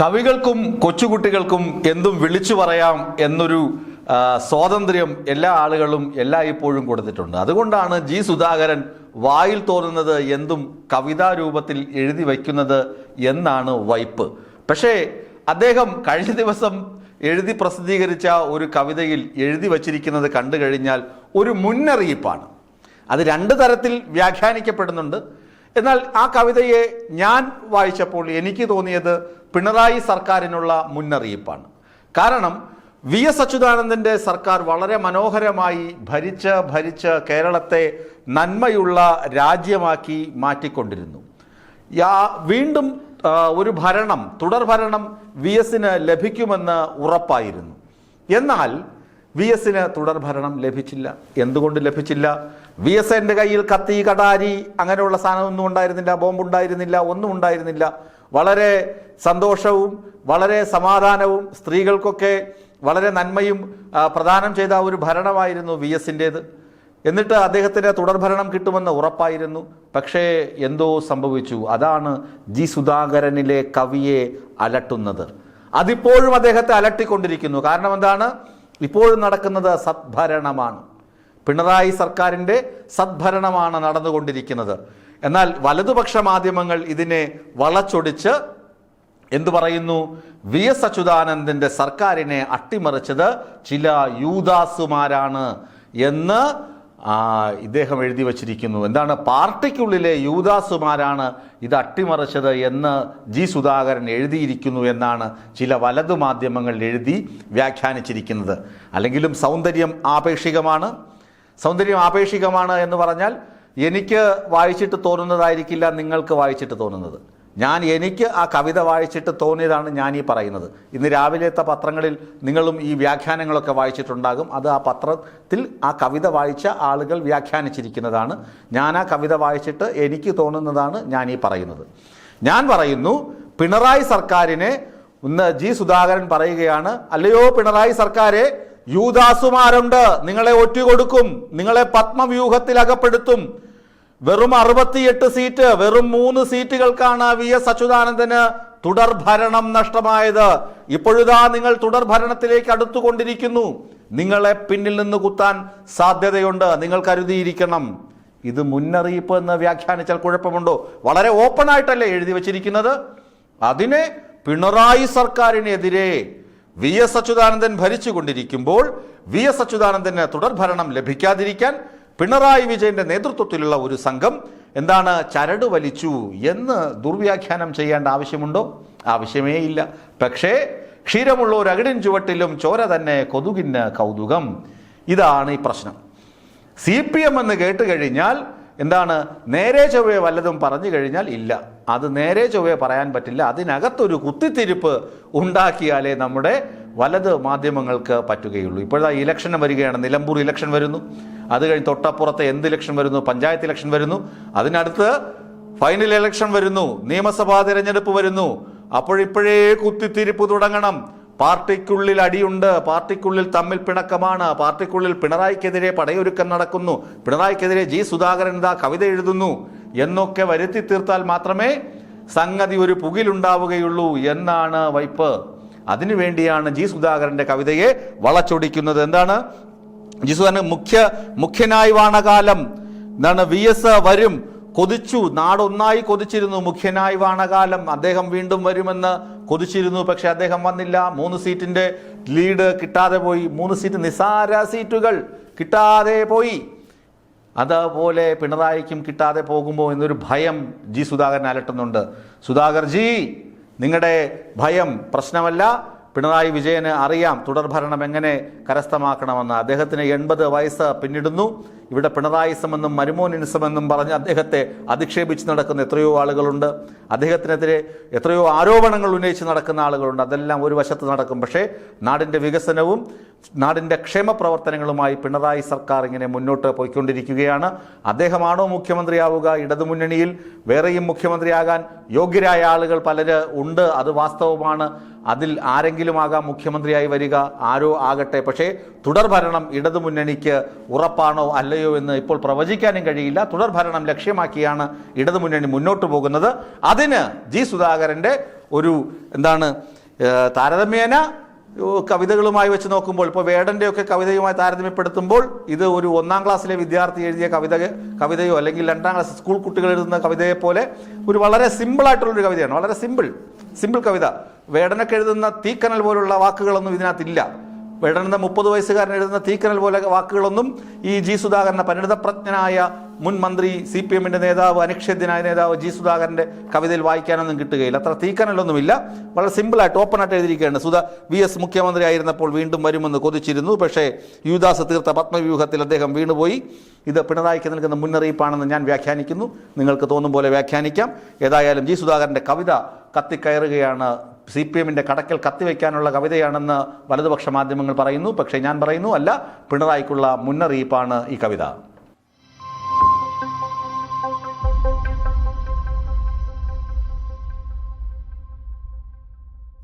കവികൾക്കും കൊച്ചുകുട്ടികൾക്കും എന്തും വിളിച്ചു പറയാം എന്നൊരു സ്വാതന്ത്ര്യം എല്ലാ ആളുകളും എല്ലായ്പ്പോഴും കൊടുത്തിട്ടുണ്ട്. അതുകൊണ്ടാണ് ജി സുധാകരൻ വായിൽ തോന്നുന്നത് എന്തും കവിതാ രൂപത്തിൽ എഴുതി വയ്ക്കുന്നത് എന്നാണ് വൈപ്പ്. പക്ഷേ അദ്ദേഹം കഴിഞ്ഞ ദിവസം എഴുതി പ്രസിദ്ധീകരിച്ച ഒരു കവിതയിൽ എഴുതി വച്ചിരിക്കുന്നത് കണ്ടു കഴിഞ്ഞാൽ ഒരു മുന്നറിയിപ്പാണ്. അത് രണ്ട് തരത്തിൽ വ്യാഖ്യാനിക്കപ്പെടുന്നുണ്ട്. എന്നാൽ ആ കവിതയെ ഞാൻ വായിച്ചപ്പോൾ എനിക്ക് തോന്നിയത് പിണറായി സർക്കാരിനുള്ള മുന്നറിയിപ്പാണ്. കാരണം വി.എസ്. അച്യുതാനന്ദൻ്റെ സർക്കാർ വളരെ മനോഹരമായി ഭരിച്ച് കേരളത്തെ നന്മയുള്ള രാജ്യമാക്കി മാറ്റിക്കൊണ്ടിരുന്നു. വീണ്ടും ഒരു ഭരണം, തുടർ ഭരണം വി.എസിന് ലഭിക്കുമെന്ന് ഉറപ്പായിരുന്നു. എന്നാൽ വി.എസിന് തുടർ ഭരണം ലഭിച്ചില്ല. എന്തുകൊണ്ട് ലഭിച്ചില്ല? വി.എസിൻ്റെ കയ്യിൽ കത്തി, കടാരി അങ്ങനെയുള്ള സാധനമൊന്നും ഉണ്ടായിരുന്നില്ല, ബോംബുണ്ടായിരുന്നില്ല, ഒന്നും ഉണ്ടായിരുന്നില്ല. വളരെ സന്തോഷവും വളരെ സമാധാനവും സ്ത്രീകൾക്കൊക്കെ വളരെ നന്മയും പ്രദാനം ചെയ്ത ഒരു ഭരണമായിരുന്നു വി.എസിൻ്റേത്. എന്നിട്ട് അദ്ദേഹത്തിന് തുടർഭരണം കിട്ടുമെന്ന് ഉറപ്പായിരുന്നു. പക്ഷേ എന്തോ സംഭവിച്ചു. അതാണ് ജി സുധാകരനിലെ കവിയെ അലട്ടുന്നത്. അതിപ്പോഴും അദ്ദേഹത്തെ അലട്ടിക്കൊണ്ടിരിക്കുന്നു. കാരണം എന്താണ്? ഇപ്പോഴും നടക്കുന്നത് സദ്ഭരണമാണ്. പിണറായി സർക്കാരിൻ്റെ സദ്ഭരണമാണ് നടന്നുകൊണ്ടിരിക്കുന്നത്. എന്നാൽ വലതുപക്ഷ മാധ്യമങ്ങൾ ഇതിനെ വളച്ചൊടിച്ച് എന്തു പറയുന്നു? വി.എസ്. അച്യുതാനന്ദൻ്റെ സർക്കാരിനെ അട്ടിമറിച്ചത് ചില യൂദാസുമാരാണ് എന്ന് ഇദ്ദേഹം എഴുതി വച്ചിരിക്കുന്നു. എന്താണ്? പാർട്ടിക്കുള്ളിലെ യൂദാസുമാരാണ് ഇത് അട്ടിമറിച്ചത് എന്ന് ജി സുധാകരൻ എഴുതിയിരിക്കുന്നു എന്നാണ് ചില വലതു മാധ്യമങ്ങൾ എഴുതി വ്യാഖ്യാനിച്ചിരിക്കുന്നത്. അല്ലെങ്കിലും സൗന്ദര്യം ആപേക്ഷികമാണ് എന്ന് പറഞ്ഞാൽ എനിക്ക് വായിച്ചിട്ട് തോന്നുന്നതായിരിക്കില്ല നിങ്ങൾക്ക് വായിച്ചിട്ട് തോന്നുന്നത്. എനിക്ക് ആ കവിത വായിച്ചിട്ട് തോന്നിയതാണ് ഞാൻ ഈ പറയുന്നത്. ഇന്ന് രാവിലത്തെ പത്രങ്ങളിൽ നിങ്ങളും ഈ വ്യാഖ്യാനങ്ങളൊക്കെ വായിച്ചിട്ടുണ്ടാകും. അത് ആ പത്രത്തിൽ ആ കവിത വായിച്ച ആളുകൾ വ്യാഖ്യാനിച്ചിരിക്കുന്നതാണ്. ഞാൻ ആ കവിത വായിച്ചിട്ട് എനിക്ക് തോന്നുന്നതാണ് ഞാൻ ഈ പറയുന്നത്. ഞാൻ പറയുന്നു, പിണറായി സർക്കാരിനെ ഇന്ന് ജി സുധാകരൻ പറയുകയാണ്, അല്ലയോ പിണറായി സർക്കാരെ, യൂദാസുമാരുണ്ട്, നിങ്ങളെ ഒറ്റുകൊടുക്കും, നിങ്ങളെ പത്മവ്യൂഹത്തിൽ അകപ്പെടുത്തും. വെറും 68 സീറ്റ്, വെറും 3 സീറ്റുകൾക്കാണ് വി.എസ്. അച്യുതാനന്ദന് തുടർ ഭരണം നഷ്ടമായത്. ഇപ്പോഴിതാ നിങ്ങൾ തുടർ ഭരണത്തിലേക്ക് അടുത്തുകൊണ്ടിരിക്കുന്നു. നിങ്ങളെ പിന്നിൽ നിന്ന് കുത്താൻ സാധ്യതയുണ്ട്, നിങ്ങൾ കരുതിയിരിക്കണം. ഇത് മുന്നറിയിപ്പ് എന്ന് വ്യാഖ്യാനിച്ചാൽ കുഴപ്പമുണ്ടോ? വളരെ ഓപ്പൺ ആയിട്ടല്ലേ എഴുതി വച്ചിരിക്കുന്നത്. അതിനെ പിണറായി സർക്കാരിനെതിരെ വി.എസ്. അച്യുതാനന്ദൻ ഭരിച്ചുകൊണ്ടിരിക്കുമ്പോൾ വി.എസ്. അച്യുതാനന്ദന് തുടർ ഭരണം ലഭിക്കാതിരിക്കാൻ പിണറായി വിജയന്റെ നേതൃത്വത്തിലുള്ള ഒരു സംഘം എന്താണ് ചരട് വലിച്ചു എന്ന് ദുർവ്യാഖ്യാനം ചെയ്യേണ്ട ആവശ്യമുണ്ടോ? ആവശ്യമേ ഇല്ല. പക്ഷേ ക്ഷീരമുള്ള ഒരു അകിടിൻ ചുവട്ടിലും ചോര തന്നെ കൊതുകിന് കൗതുകം. ഇതാണ് ഈ പ്രശ്നം. CPM എന്ന് കേട്ട് കഴിഞ്ഞാൽ എന്താണ്? നേരെ ചൊവ്വേ വല്ലതും പറഞ്ഞു കഴിഞ്ഞാൽ ഇല്ല, അത് നേരെ ചൊവ്വേ പറയാൻ പറ്റില്ല. അതിനകത്തൊരു കുത്തിത്തിരിപ്പ് ഉണ്ടാക്കിയാലേ നമ്മുടെ വലത് മാധ്യമങ്ങൾക്ക് പറ്റുകയുള്ളൂ. ഇപ്പോഴാ ഇലക്ഷൻ വരികയാണ്. നിലമ്പൂർ ഇലക്ഷൻ വരുന്നു. അത് കഴിഞ്ഞ് തൊട്ടപ്പുറത്തെ എന്ത് ഇലക്ഷൻ വരുന്നു? പഞ്ചായത്ത് ഇലക്ഷൻ വരുന്നു. അതിനടുത്ത് ഫൈനൽ ഇലക്ഷൻ വരുന്നു. നിയമസഭാ തിരഞ്ഞെടുപ്പ് വരുന്നു. അപ്പോഴിപ്പോഴേ കുത്തിത്തിരിപ്പ് തുടങ്ങണം. പാർട്ടിക്കുള്ളിൽ അടിയുണ്ട്, പാർട്ടിക്കുള്ളിൽ തമ്മിൽ പിണക്കമാണ്, പാർട്ടിക്കുള്ളിൽ പിണറായിക്കെതിരെ പടയൊരുക്കം നടക്കുന്നു, പിണറായിക്കെതിരെ ജി സുധാകരൻ കവിത എഴുതുന്നു എന്നൊക്കെ വരുത്തി തീർത്താൽ മാത്രമേ സംഗതി ഒരു പുകിലുണ്ടാവുകയുള്ളൂ എന്നാണ് വൈപ്പ്. അതിനുവേണ്ടിയാണ് ജി സുധാകരന്റെ കവിതയെ വളച്ചൊടിക്കുന്നത്. എന്താണ്? ജി സുധാകരൻ മുഖ്യനായി വാണകാലം എന്താണ്? വി.എസ്. വരും, കൊതിച്ചു, നാടൊന്നായി കൊതിച്ചിരുന്നു. മുഖ്യനായി വാണകാലം, അദ്ദേഹം വീണ്ടും വരുമെന്ന് കൊതിച്ചിരുന്നു. പക്ഷെ അദ്ദേഹം വന്നില്ല. 3 സീറ്റിന്റെ ലീഡ് കിട്ടാതെ പോയി. 3 സീറ്റ് നിസാര സീറ്റുകൾ കിട്ടാതെ പോയി. അതുപോലെ പിണറായിക്കും കിട്ടാതെ പോകുമോ എന്നൊരു ഭയം ജി സുധാകരൻ അലട്ടുന്നുണ്ട്. സുധാകർ ജി, നിങ്ങളുടെ ഭയം പ്രശ്നമല്ല. പിണറായി വിജയന് അറിയാം തുടർ ഭരണം എങ്ങനെ കരസ്ഥമാക്കണമെന്ന്. അദ്ദേഹത്തിന് 80 വയസ്സ് പിന്നിടുന്നു. ഇവിടെ പിണറായിസമെന്നും മരുമോനിസമെന്നും പറഞ്ഞ് അദ്ദേഹത്തെ അധിക്ഷേപിച്ച് നടക്കുന്ന എത്രയോ ആളുകളുണ്ട്. അദ്ദേഹത്തിനെതിരെ എത്രയോ ആരോപണങ്ങൾ ഉന്നയിച്ച് നടക്കുന്ന ആളുകളുണ്ട്. അതെല്ലാം ഒരു വശത്ത് നടക്കും. പക്ഷേ നാടിൻ്റെ വികസനവും നാടിൻ്റെ ക്ഷേമ പ്രവർത്തനങ്ങളുമായി പിണറായി സർക്കാർ ഇങ്ങനെ മുന്നോട്ട് പോയിക്കൊണ്ടിരിക്കുകയാണ്. അദ്ദേഹമാണോ മുഖ്യമന്ത്രിയാവുക? ഇടതുമുന്നണിയിൽ വേറെയും മുഖ്യമന്ത്രിയാകാൻ യോഗ്യരായ ആളുകൾ പലര് ഉണ്ട്, അത് വാസ്തവമാണ്. അതിൽ ആരെങ്കിലും ആകാം മുഖ്യമന്ത്രിയായി വരിക, ആരോ ആകട്ടെ. പക്ഷേ തുടർ ഭരണം ഇടതുമുന്നണിക്ക് ഉറപ്പാണോ അല്ലയോ അല്ലയോ എന്ന് ഇപ്പോൾ പ്രവചിക്കാനും കഴിയില്ല. തുടർഭരണം ലക്ഷ്യമാക്കിയാണ് ഇടതുമുന്നണി മുന്നോട്ട് പോകുന്നത്. അതിന് ജി സുധാകരൻ്റെ ഒരു താരതമ്യേന കവിതകളുമായി വെച്ച് നോക്കുമ്പോൾ, ഇപ്പോൾ വേടൻ്റെയൊക്കെ കവിതയുമായി താരതമ്യപ്പെടുത്തുമ്പോൾ ഇത് ഒരു 1ാം ക്ലാസ്സിലെ വിദ്യാർത്ഥി എഴുതിയ കവിതയോ അല്ലെങ്കിൽ 2ാം ക്ലാസ് സ്കൂൾ കുട്ടികൾ എഴുതുന്ന കവിതയെ പോലെ ഒരു വളരെ സിമ്പിളായിട്ടുള്ളൊരു കവിതയാണ്. വളരെ സിമ്പിൾ കവിത. വേടനൊക്കെ എഴുതുന്ന തീക്കനൽ പോലുള്ള വാക്കുകളൊന്നും ഇതിനകത്തില്ല. വേടനെന്ന 30 വയസ്സുകാരൻ എഴുതുന്ന തീക്കനൽ പോലെ വാക്കുകളൊന്നും ഈ ജി സുധാകരൻ്റെ പരിണിതപ്രജ്ഞനായ മുൻ മന്ത്രി, CPM-ന്റെ നേതാവ്, അനിക്ഷേദ്യനായ നേതാവ് ജി സുധാകരൻ്റെ കവിതയിൽ വായിക്കാനൊന്നും കിട്ടുകയില്ല. അത്ര തീക്കനലൊന്നുമില്ല. വളരെ സിമ്പിളായിട്ട് ഓപ്പണായിട്ട് എഴുതിയിരിക്കുകയാണ്. VS മുഖ്യമന്ത്രി ആയിരുന്നപ്പോൾ വീണ്ടും വരുമെന്ന് കൊതിച്ചിരുന്നു, പക്ഷേ യുദാസ് തീർത്ത പത്മവ്യൂഹത്തിൽ അദ്ദേഹം വീണുപോയി. ഇത് പിണറായിക്ക് നൽകുന്ന മുന്നറിയിപ്പാണെന്ന് ഞാൻ വ്യാഖ്യാനിക്കുന്നു. നിങ്ങൾക്ക് തോന്നും പോലെ വ്യാഖ്യാനിക്കാം. ഏതായാലും ജി സുധാകരൻ്റെ കവിത കത്തിക്കയറുകയാണ്. CPM-ന്റെ കടക്കൽ കത്തിവെക്കാനുള്ള കവിതയാണെന്ന് വലതുപക്ഷ മാധ്യമങ്ങൾ പറയുന്നു. പക്ഷേ ഞാൻ പറയുന്നു, അല്ല, പിണറായിക്കുള്ള മുന്നറിയിപ്പാണ് ഈ കവിത.